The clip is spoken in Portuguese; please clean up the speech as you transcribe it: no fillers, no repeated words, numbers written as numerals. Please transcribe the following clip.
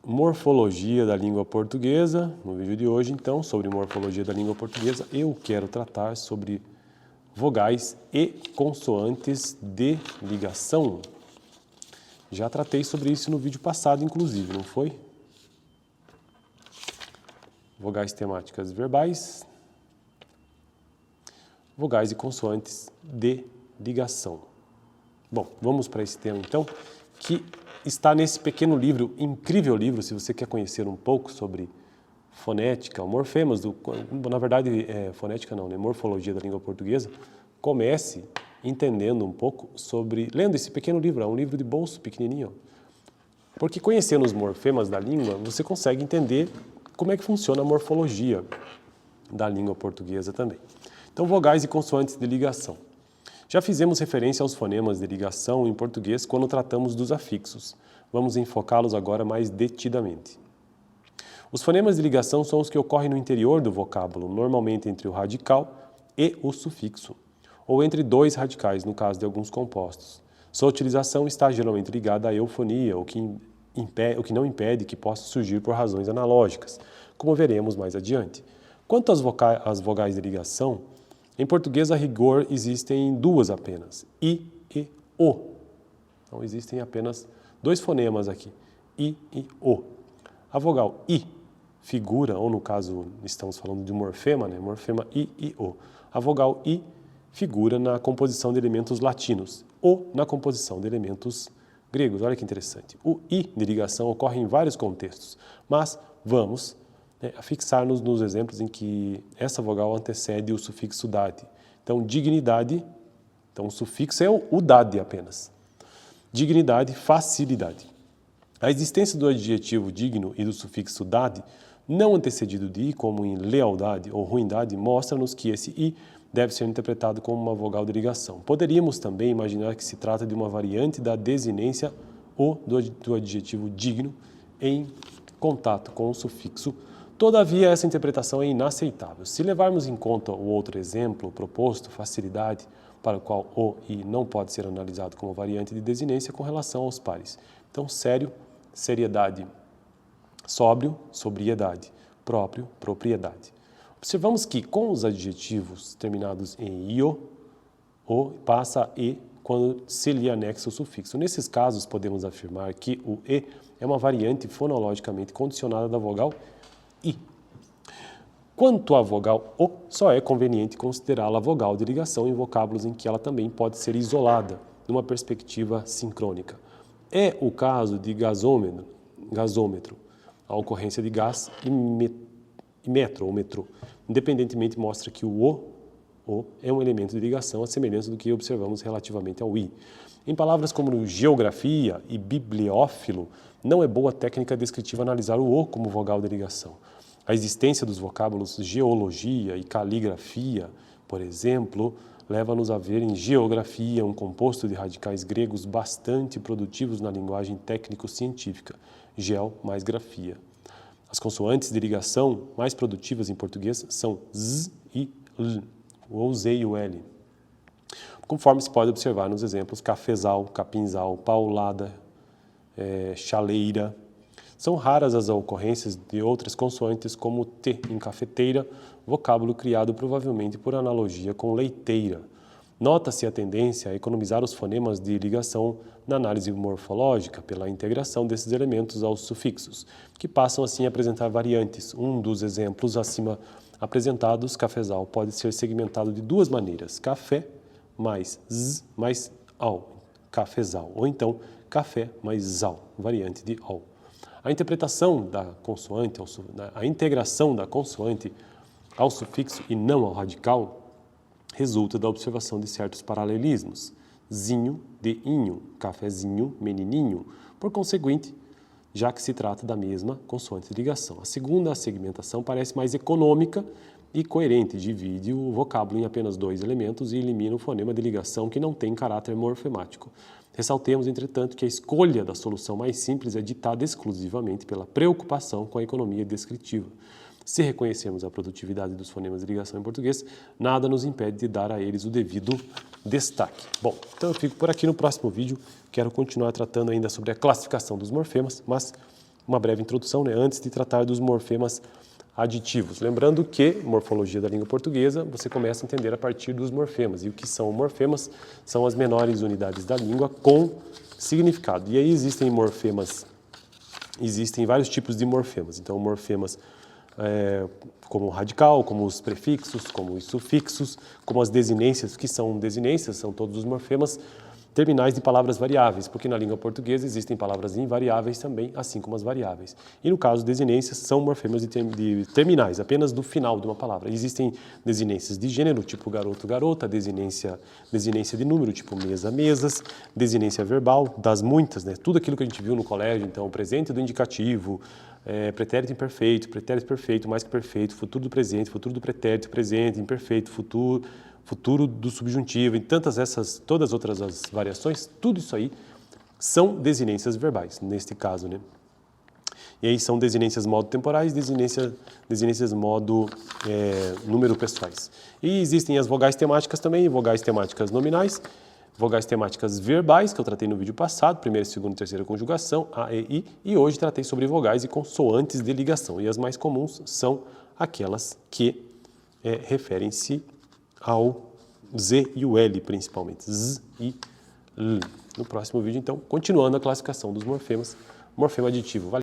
morfologia da língua portuguesa. No vídeo de hoje, então, sobre morfologia da língua portuguesa, eu quero tratar sobre vogais e consoantes de ligação. Já tratei sobre isso no vídeo passado, inclusive, não foi? Vogais temáticas verbais, vogais e consoantes de ligação. Bom, vamos para esse tema então, que está nesse pequeno livro, incrível livro, se você quer conhecer um pouco sobre fonética, morfemas, na verdade, fonética não, né? Morfologia da língua portuguesa. Comece entendendo um pouco sobre, lendo esse pequeno livro, é um livro de bolso pequenininho, porque conhecendo os morfemas da língua, você consegue entender como é que funciona a morfologia da língua portuguesa também. Então, vogais e consoantes de ligação. Já fizemos referência aos fonemas de ligação em português quando tratamos dos afixos. Vamos enfocá-los agora mais detidamente. Os fonemas de ligação são os que ocorrem no interior do vocábulo, normalmente entre o radical e o sufixo, ou entre dois radicais, no caso de alguns compostos. Sua utilização está geralmente ligada à eufonia, o que não impede que possa surgir por razões analógicas, como veremos mais adiante. Quanto às vogais de ligação, em português, a rigor, existem duas apenas, I e O. Então, existem apenas dois fonemas aqui, I e O. A vogal I figura, ou no caso, estamos falando de morfema, né? Morfema I e O. A vogal I figura na composição de elementos latinos, ou na composição de elementos gregos. Olha que interessante. O I de ligação ocorre em vários contextos, mas vamos fixar-nos nos exemplos em que essa vogal antecede o sufixo dade. Então, dignidade, então o sufixo é o dade apenas. Dignidade, facilidade. A existência do adjetivo digno e do sufixo dade, não antecedido de i, como em lealdade ou ruindade, mostra-nos que esse i deve ser interpretado como uma vogal de ligação. Poderíamos também imaginar que se trata de uma variante da desinência ou do adjetivo digno em contato com o sufixo. Todavia, essa interpretação é inaceitável. Se levarmos em conta o outro exemplo proposto, facilidade, para o qual o i não pode ser analisado como variante de desinência com relação aos pares. Então, sério, seriedade, sóbrio, sobriedade, próprio, propriedade. Observamos que com os adjetivos terminados em io, o passa a e quando se lhe anexa o sufixo. Nesses casos, podemos afirmar que o e é uma variante fonologicamente condicionada da vogal I. Quanto à vogal O, só é conveniente considerá-la vogal de ligação em vocábulos em que ela também pode ser isolada, numa perspectiva sincrônica. É o caso de gasômetro, a ocorrência de gás e metro ou metrô. Independentemente, mostra que o é um elemento de ligação, a semelhança do que observamos relativamente ao I. Em palavras como geografia e bibliófilo, não é boa técnica descritiva analisar o O como vogal de ligação. A existência dos vocábulos geologia e caligrafia, por exemplo, leva-nos a ver em geografia um composto de radicais gregos bastante produtivos na linguagem técnico-científica, geo mais grafia. As consoantes de ligação mais produtivas em português são Z e L, ou Z e o L. Conforme se pode observar nos exemplos cafezal, capinzal, paulada, chaleira. São raras as ocorrências de outras consoantes como T em cafeteira, vocábulo criado provavelmente por analogia com leiteira. Nota-se a tendência a economizar os fonemas de ligação na análise morfológica pela integração desses elementos aos sufixos, que passam assim a apresentar variantes. Um dos exemplos acima apresentados, cafezal, pode ser segmentado de duas maneiras, café mais z mais al, cafezal, ou então café mais zal, variante de al. A interpretação da consoante, a integração da consoante ao sufixo e não ao radical resulta da observação de certos paralelismos. Zinho de inho, cafezinho, menininho. Por conseguinte, já que se trata da mesma consoante de ligação. A segunda segmentação parece mais econômica e coerente, divide o vocábulo em apenas dois elementos e elimina o fonema de ligação que não tem caráter morfemático. Ressaltemos, entretanto, que a escolha da solução mais simples é ditada exclusivamente pela preocupação com a economia descritiva. Se reconhecermos a produtividade dos fonemas de ligação em português, nada nos impede de dar a eles o devido destaque. Bom, então eu fico por aqui. No próximo vídeo quero continuar tratando ainda sobre a classificação dos morfemas, mas uma breve introdução, né, antes de tratar dos morfemas aditivos. Lembrando que, morfologia da língua portuguesa, você começa a entender a partir dos morfemas. E o que são morfemas? São as menores unidades da língua com significado. E aí existem morfemas, existem vários tipos de morfemas. Então, morfemas como o radical, como os prefixos, como os sufixos, como as desinências, que são desinências, são todos os morfemas terminais de palavras variáveis, porque na língua portuguesa existem palavras invariáveis também, assim como as variáveis. E no caso, desinências são morfemas de terminais, apenas do final de uma palavra. Existem desinências de gênero, tipo garoto, garota, desinência de número, tipo mesa, mesas, desinência verbal, das muitas, né? Tudo aquilo que a gente viu no colégio, então, presente do indicativo, pretérito imperfeito, pretérito perfeito, mais que perfeito, futuro do presente, futuro do pretérito, presente, imperfeito, futuro do subjuntivo, e todas as outras as variações, tudo isso aí são desinências verbais, neste caso, né? E aí são desinências modo temporais, desinências modo número pessoais. E existem as vogais temáticas também, vogais temáticas nominais, vogais temáticas verbais, que eu tratei no vídeo passado, primeira, segunda e terceira conjugação, A, E, I, e hoje tratei sobre vogais e consoantes de ligação. E as mais comuns são aquelas que referem-se ao Z e o L, principalmente. Z e L. No próximo vídeo, então, continuando a classificação dos morfemas, morfema aditivo. Valeu!